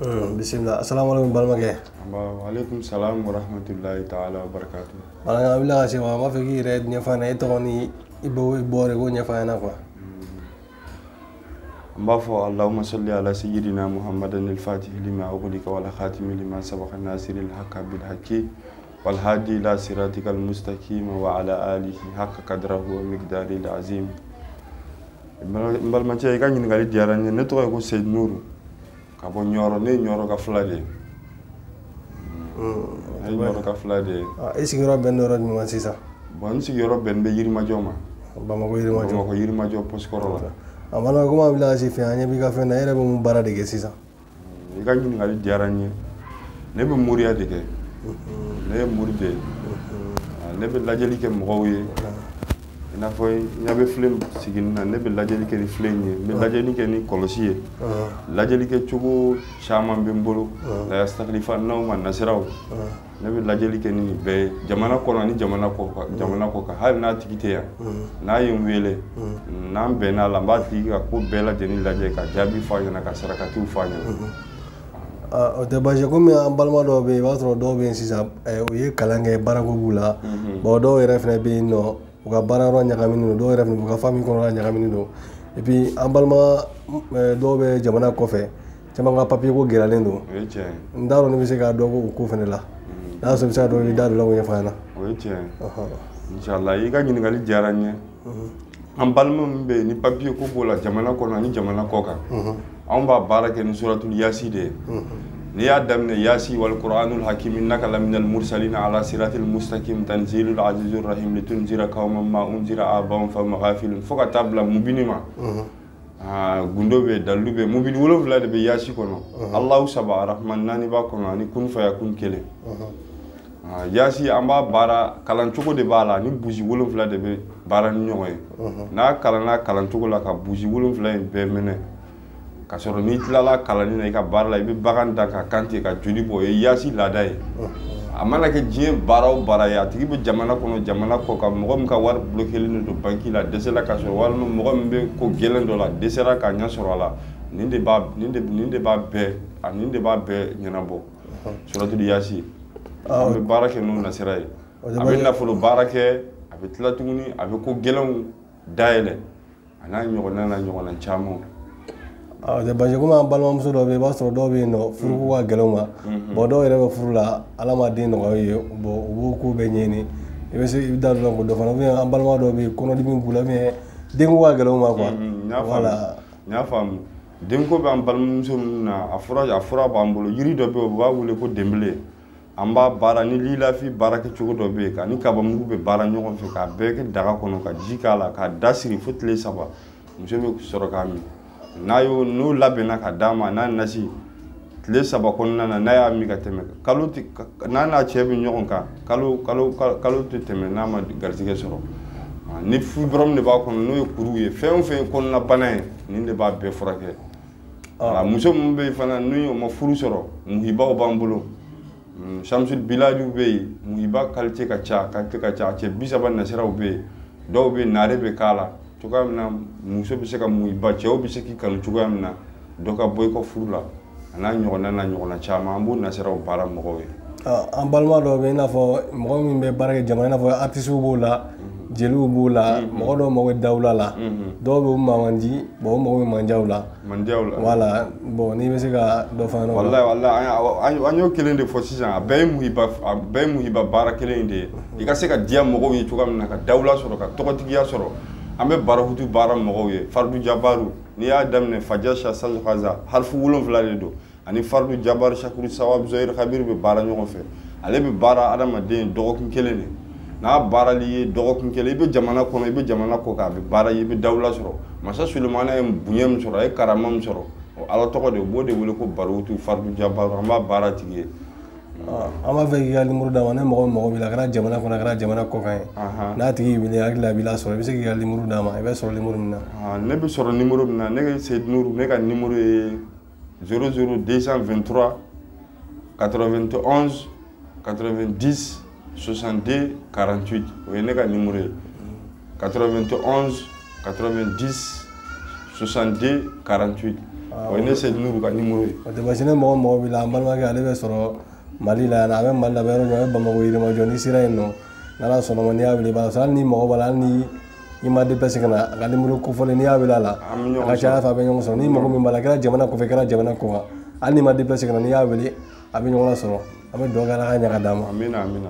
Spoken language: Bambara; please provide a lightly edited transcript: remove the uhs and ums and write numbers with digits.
Bismillah. Assalamualaikum balmake. Waalaikum salam wa rahmatullahi ta'ala wa barakatuh. Malanga bila kasi ma feki red nya fana ito ni ibo bore go nya fana quoi. Mbafo Allahumma salli ala sayyidina Muhammadan al-Fatih lima ughliqa wal khatim lima sabaqa nasiril haqqi bil haqqi wal hadi ila siratikal mustaqim wa ala alihi haqqa qadrahu wa miqdaril azim. Mbal ma cey kan ngali diaranya ne to ko Seyd Nourou ka bo ñoro ne ñoro ka flade ay ñoro ka flade Isi goro ben do rod mi man sisa. bon si yoro ben be yirma joma Bama ko yirma jo. ko yirma jo poskoro la Amana ko ma bila si fi anya bi ka fe na ere bo mu bara de ke sisa. kan ngali diaranya ne be muriya de ke ne murde ne be lajeli ke mo ye ina foy nyabe film sigina ne be lajeli ke ni flenye be lajeli ke ni kolosiye lajeli ke chugo shaman be mbolo la yastakhlifa nawma nasiraw ne be lajeli ke ni be jamana ko ni jamana ko ka hal na tikite ya na yim wele na be na lamba tiga ko be la jeni laje ka jabi fanya na ka sarakatu fanya o te baje ko mi an balma do be wa tro do be sisa o ye kalange barago bula bo do yere fene be no u ka baara yɔrɔ ɲagamini do yɛrɛ fana u ka famille kɔnɔna ɲagamini do et puis an balima dɔw bɛ jamana kɔfɛ caman ka papier ko gɛlɛyalen do n t'a dɔn ni bɛ se k'a dɔn ko o ko fana la n'a sɔrɔ i bɛ se ka dɔn i da don la k'o ɲɛfɔ an ɲɛna. O ye tiɲɛ ye inshallah i ka ɲininkali diyara n ye an balima min bɛ yen ni papier ko b'o la jamana kɔnɔ ani jamana kɔ kan anw b'a baara kɛ ni suratul yasi de ye n'i y'a daminɛ yasi wal qur'anul hakim innaka laminal mursalina ala siratil mustaqim tanzilul azizur rahim litunzira qauman ma unzira abahum fahum ghafilun fo ka taa bila mubini ma gundo bɛ dalu bɛ mubini wolonwula de bɛ yasi kɔnɔ Allahu saba arahman naani b'a kɔnɔ ani kun fayakun kelen yasi an b'a baara kalancogo de b'a la ni busi wolonwula de bɛ baara ni ɲɔgɔn ye n'a kalanna kalancogo la ka busi wolonwula in bɛɛ minɛ ka sɔrɔ n'i tilala kalanni na i ka baara la i bɛ bagan da ka kan ten ka joli bɔ o ye yasi laada ye a mana kɛ diɲɛ baara o baara ye a tigi bɛ jamana kɔnɔ jamana kɔ kan mɔgɔ min ka wari bloquelen don banki la dɛsɛla ka sɔrɔ walima mɔgɔ min bɛ ko gɛlɛn dɔ la dɛsɛra ka ɲɛ sɔrɔ a la nin de b'a bɛɛ ɲɛnabɔ suratul yasi an bɛ baara kɛ n'o nasira ye a bɛ nafolo baara kɛ a bɛ tila tuguni a bɛ ko gɛlɛnw dayɛlɛ a n'a ɲɔgɔnna caman. de baje ko an balimamuso dɔ bɛ yen i b'a sɔrɔ dɔw bɛ yen nɔ furuko ka gɛlɛn u ma bon dɔw yɛrɛ bɛ furu la ala ma den nɔgɔya ye bon u b'o ko bɛɛ ɲɛɲini i bɛ se i bɛ da dɔ la ko dɔ fana ou an balima dɔw bɛ yen kɔnɔdimi b'u la denko ka gɛlɛn u ma quoi. N y'a faamu denko bɛ an balimamuso minnu na a fura b'an bolo yiri dɔ bɛ yen u b'a wele ko denbele an b'a baara ni lilafi baara kɛcogo dɔ bɛ yen ka ni kabamugu bɛ baara ɲɔgɔn fɛ k'a bɛɛ kɛ daga kɔnɔ ka ji k'a la k'a da siri fo tile 3 muso bɛ sɔrɔ k'a min. n'o labɛnna ka d'a ma n'a nasi tile 3 kɔnɔna na n'a y'a min ka tɛmɛ n'a n'a cɛ bɛ ɲɔgɔn kan kalo tɛ tɛmɛ n'a ma garisɛgɛ sɔrɔ ni fibrome de b'a kɔnɔ n'o ye kuru ye fɛn o fɛn kɔnɔna bana ye nin de b'a bɛɛ furakɛ muso min bɛ yen fana n'o ma furu sɔrɔ muhibaw b'an bolo Shamsul Bilaliw bɛ yen muhiba qualité ka ca a cɛ 30 nasiraw bɛ yen dɔw bɛ yen naare bɛ k'a la cogoya min na muso bɛ se ka muhiba cɛw bɛ se k'i kanu cogoya min na dɔ ka bɔ i ka furu la a n'a ɲɔgɔnna caman an b'o nasiraw baara mɔgɔw ye. An balima dɔw bɛ i n'a fɔ mɔgɔ min bɛ baara kɛ jamana i n'a fɔ artistes b'o la jeliw b'o la mɔgɔ dɔw mago bɛ dawula la dɔw bɛ u man di bon o mago bɛ mandiyaw la voilà bon n'i bɛ se ka dɔ fɔ an ɲɛna. Wallahi an y'o kelen de fɔ sisan a bɛɛ ye muhiba baara kelen in de ye i ka se ka diya mɔgɔw ye cogoya min na ka dawula sɔrɔ ka tɔgɔtigiya sɔrɔ an bɛ barahutu baara mɔgɔw ye fardu jabaru n'i y'a daminɛ faja shasal khaza harfu 7 de don ani fardu jabaru shakuru sawab zohir khabir bɛ baara ɲɔgɔn fɛ ale bɛ baara adamaden dɔgɔkun kelen de n'a baarali ye dɔgɔkun kelen i bɛ jamana kɔnɔ i bɛ jamana kɔ kan a bɛ baara ye i bɛ dawula sɔrɔ masa Sulemana ye bonya min sɔrɔ a ye karama min sɔrɔ o ala tɔgɔ de u b'o de wele ko barahutu fardu jabaru an b'a baara tigi ye. An b'a fɛ k'i ka numéro d'a ma ne mɔgɔ b'i la a kɛra jamana kɔnɔ a kɛra jamana kɔ kan ye n'a tigi y'i wele hakili la a b'i lasɔrɔ i bɛ se k'i ka numéro d'a ma i bɛ sɔrɔ numéro min na. Ne bɛ sɔrɔ numéro min na ne ka Seyd Nourou ne ka numéro ye 00223 91 90 62 48 o ye ne ka numéro ye 91 90 62 48 o ne se nuru ka numéro o tɛ basi ne mɔgɔ b'i la an balimakɛ ale bɛ sɔrɔ Mali la yan a bɛ Mali la a bɛ yɔrɔ jɔ a bɛ Bamakɔ Yirimajɔ n'i sera yen nɔ n'Ala sɔnna ma n'i y'a wele i b'a sɔrɔ hali ni mɔgɔ b'a la hali ni i ma déplacé ka na a ka numéro kofɔlen n'i y'a wele a la a ka ca Ala fɛ a bɛ ɲɔgɔn sɔrɔ ni mɔgɔ min b'a la kɛra jamana kɔfɛ kɛra jamana kɔ kan hali n'i ma déplacé ka na n'i y'a wele a bɛ ɲɔgɔn sɔrɔ a bɛ dugawu kɛ Ala ka ɲɛ ka d'a ma. Amina amina.